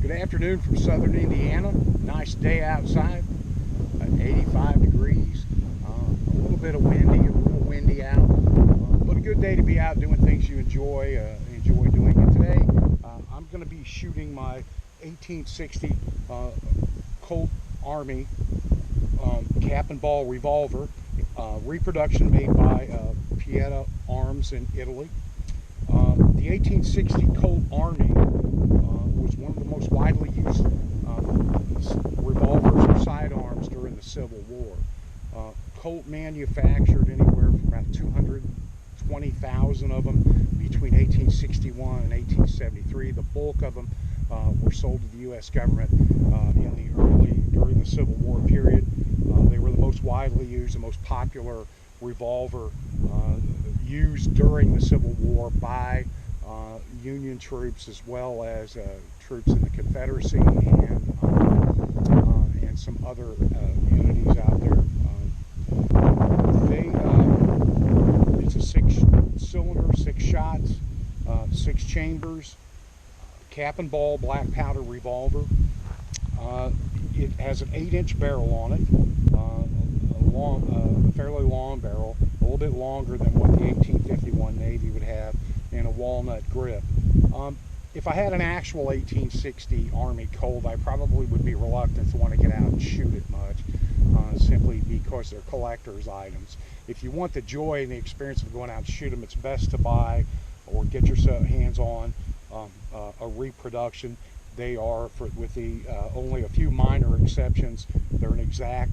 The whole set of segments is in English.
Good afternoon from southern Indiana. Nice day outside, 85 degrees. A little bit of windy, a little windy out, but a good day to be out doing things you enjoy doing. And today, I'm going to be shooting my 1860 Colt Army cap and ball revolver, reproduction made by Pietta Arms in Italy. The 1860 Colt Army was one of the most widely used revolvers or sidearms during the Civil War. Colt manufactured anywhere from about 220,000 of them between 1861 and 1873. The bulk of them were sold to the U.S. government during the Civil War period. They were the most widely used, the most popular revolver used during the Civil War by Union troops as well as troops in the Confederacy and some other entities out there. It's a 6-cylinder, 6 shots, 6 chambers, cap and ball black powder revolver. It has an 8-inch barrel on it, a fairly long barrel, a little bit longer than what the 1851 Navy would have, and a walnut grip. If I had an actual 1860 Army Colt, I probably would be reluctant to want to get out and shoot it much, simply because they're collector's items. If you want the joy and the experience of going out and shoot them, it's best to buy or get your hands on a reproduction. They are, with only a few minor exceptions, they're an exact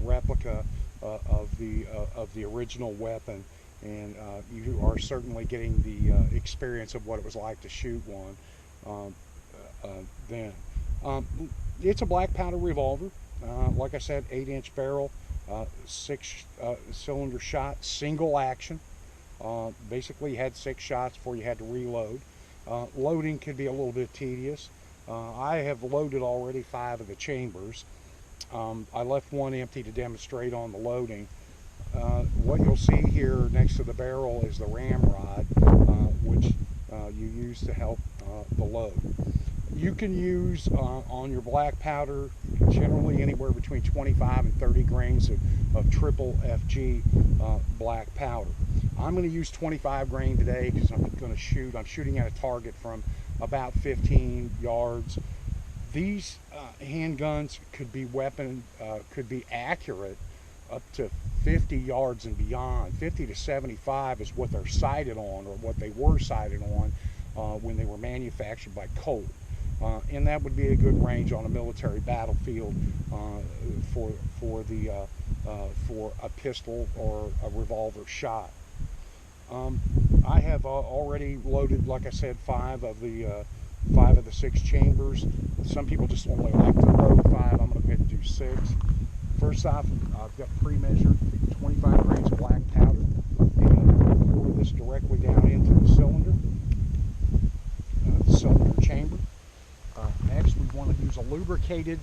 replica of the original weapon, and you are certainly getting the experience of what it was like to shoot one then. It's a black powder revolver, like I said, 8-inch barrel, 6-cylinder shot, single action. Basically you had 6 shots before you had to reload. Loading could be a little bit tedious. I have loaded already 5 of the chambers. I left one empty to demonstrate on the loading. What you'll see here next to the barrel is the ramrod, which you use to help the load. You can use on your black powder generally anywhere between 25 and 30 grains of triple FG black powder. I'm going to use 25 grain today because I'm shooting at a target from about 15 yards. These handguns could be accurate up to 50 yards and beyond. 50 to 75 is what they're sighted on, or what they were sighted on when they were manufactured by Colt. And that would be a good range on a military battlefield for a pistol or a revolver shot. I have already loaded, like I said, 5 of the 6 chambers. Some people just only like to load 5. I'm going to go ahead and do 6. First off, I've got pre-measured 25 grains of black powder, and pour this directly down into the cylinder chamber. Next, we want to use a lubricated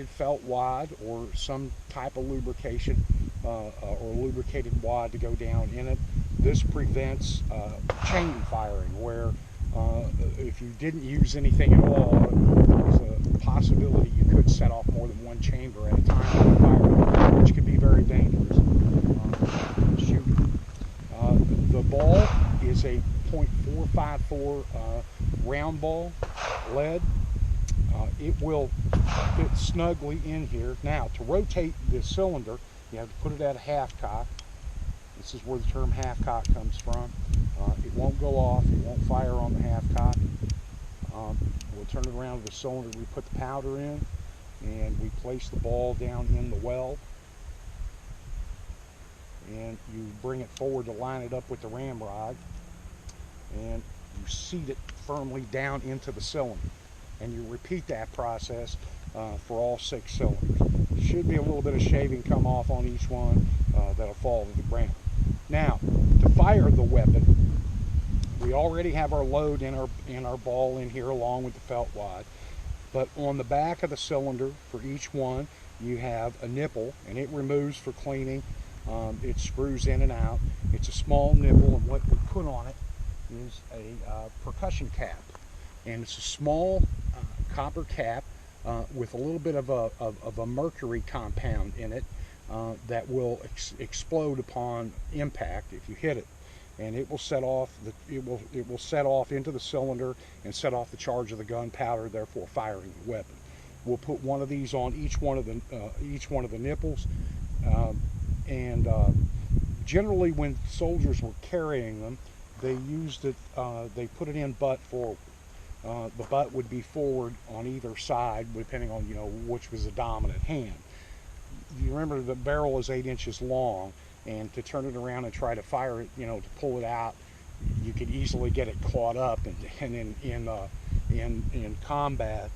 felt wad or some type of lubrication or lubricated wad to go down in it. This prevents chain firing, where if you didn't use anything at all, there's a possibility you could set off more than one chamber at a time, which could be very dangerous shooting. The ball is a .454 round ball lead. It will fit snugly in here. Now, to rotate this cylinder, you have to put it at a half cock. This is where the term half cock comes from. It won't go off, it won't fire on the half cock. We'll turn it around to the cylinder, we put the powder in, and we place the ball down in the well. And you bring it forward to line it up with the ramrod, and you seat it firmly down into the cylinder. And you repeat that process for all 6 cylinders. Should be a little bit of shaving come off on each one that'll fall to the ground. Now, to fire the weapon, we already have our load in our ball in here along with the felt wad. But on the back of the cylinder for each one, you have a nipple, and it removes for cleaning. It screws in and out. It's a small nipple, and what we put on it is a percussion cap. And it's a small copper cap with a little bit of a mercury compound in it that will explode upon impact if you hit it, and it will set off it will set off into the cylinder and set off the charge of the gunpowder, therefore firing the weapon. We'll put one of these on each one of the nipples, and generally when soldiers were carrying them, they used it. They put it in butt forward. The butt would be forward on either side, depending on which was the dominant hand. You remember the barrel is 8 inches long, and to turn it around and try to fire it, to pull it out, you could easily get it caught up. And in combat,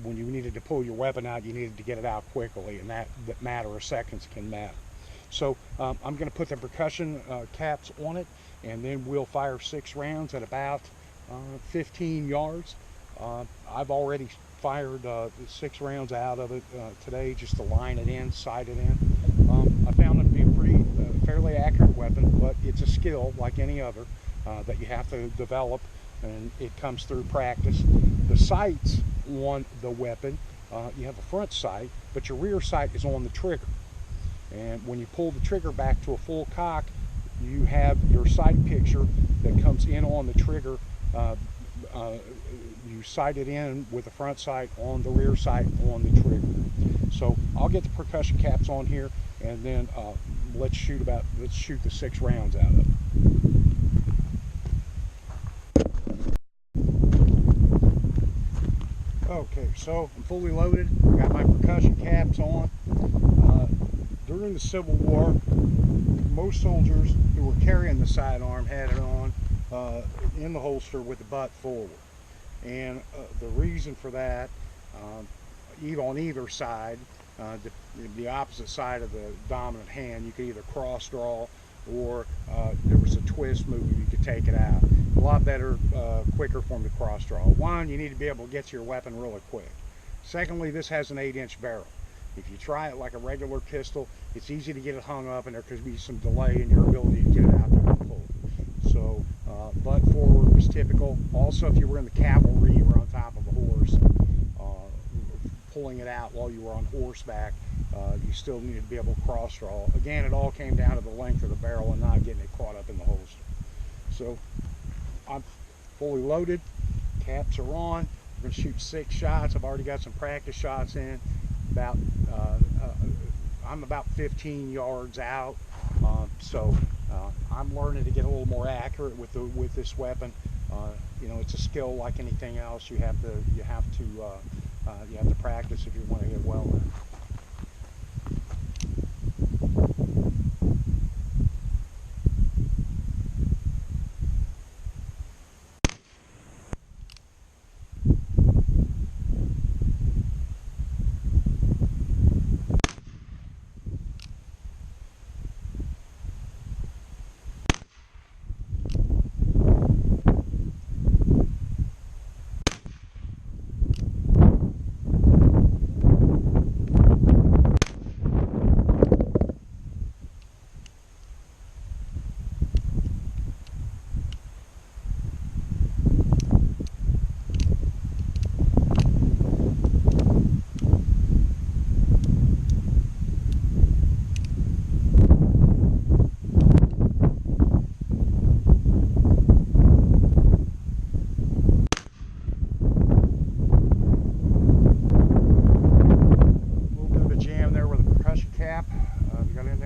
when you needed to pull your weapon out, you needed to get it out quickly, and that matter of seconds can matter. So I'm going to put the percussion caps on it, and then we'll fire 6 rounds at about 15 yards. I've already fired 6 rounds out of it today, just to line it in, sight it in. I found it to be a pretty fairly accurate weapon, but it's a skill like any other that you have to develop, and it comes through practice. The sights on the weapon, you have a front sight, but your rear sight is on the trigger. And when you pull the trigger back to a full cock, you have your sight picture that comes in on the trigger. You sight it in with the front sight on the rear sight on the trigger. So I'll get the percussion caps on here, and then let's shoot the 6 rounds out of it. Okay, so I'm fully loaded. Got my percussion caps on. During the Civil War, most soldiers who were carrying the sidearm had it on in the holster with the butt forward. And the reason for that, on either side, the opposite side of the dominant hand, you could either cross draw, or there was a twist move, you could take it out. A lot better, quicker form to cross draw. One, you need to be able to get to your weapon really quick. Secondly, this has an 8-inch barrel. If you try it like a regular pistol, it's easy to get it hung up, and there could be some delay in your ability to get it out there and pull it. So butt forward was typical. Also, if you were in the cavalry, you were on top of a horse, pulling it out while you were on horseback, you still needed to be able to cross draw. Again, it all came down to the length of the barrel and not getting it caught up in the holster. So I'm fully loaded, caps are on. We're going to shoot 6 shots. I've already got some practice shots in. I'm about 15 yards out, so I'm learning to get a little more accurate with this weapon. It's a skill like anything else. You have to practice if you want to get well at it.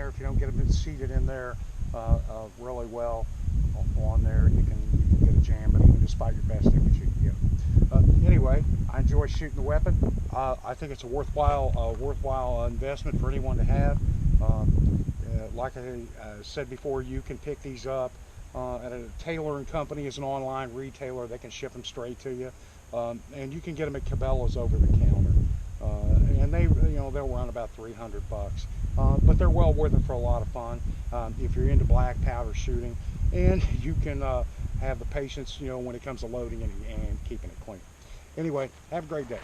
If you don't get them seated in there really well on there, you can get a jam, but even despite your best efforts, you can get them. Anyway, I enjoy shooting the weapon. I think it's a worthwhile investment for anyone to have. Like I said before, you can pick these up at a Taylor & Company is an online retailer. They can ship them straight to you, and you can get them at Cabela's over the counter, and they'll run about $300. But they're well worth it for a lot of fun if you're into black powder shooting, and you can have the patience, when it comes to loading and keeping it clean. Anyway, have a great day.